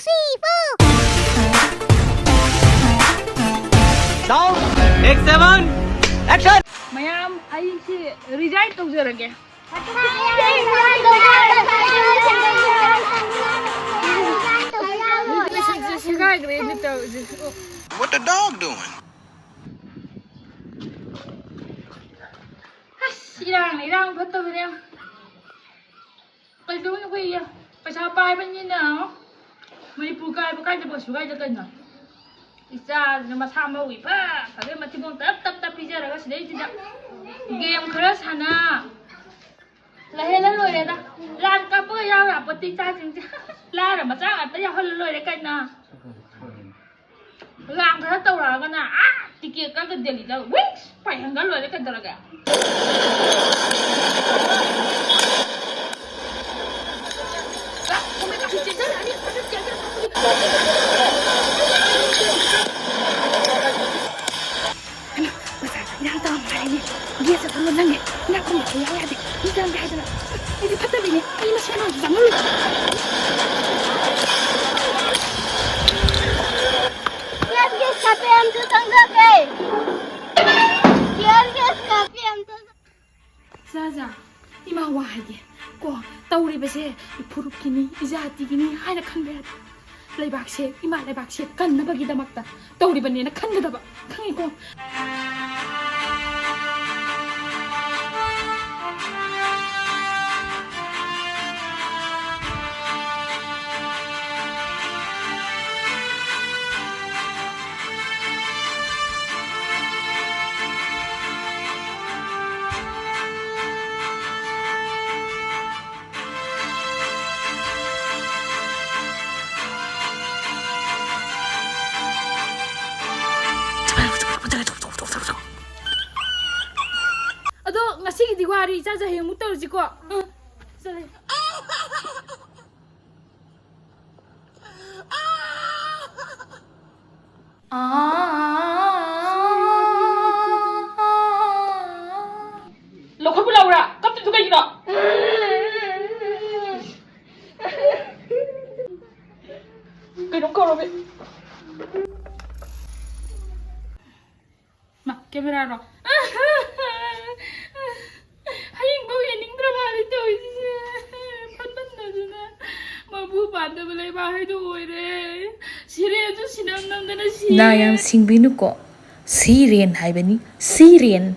three, four. Sound, take 7, action. Mayam, I see resign to the again. What the dog doing? Irang put over there. But don't we? But how buy when you know? When you guy, but kind of was right again. It's a Masama whip. I didn't want to pizza. I was lazy. Game cross Hana. La Hela Lorena. Land couple yard, but the charging Lara Mazanga, they are Lorena. Lang her to Ragana. Ah, Tiki got the deli. Which? By Hangalo like a draga. Zaza, ima wahage. Ko tauri bese ipuruk kini, izati kini, hai na khan bayat. Leibak se, ima leibak se kan na bagi damakta. Tauri bane na khan gadaba. Khangi ko. Ngasih diwari, Zaza yang muter sih kok. Sorry. Lo kau pulau ora? Kau tu juga gila. Kau kau robek. Mak, kamera ro. Na yang singbinu ko Syrian hai bani Syrian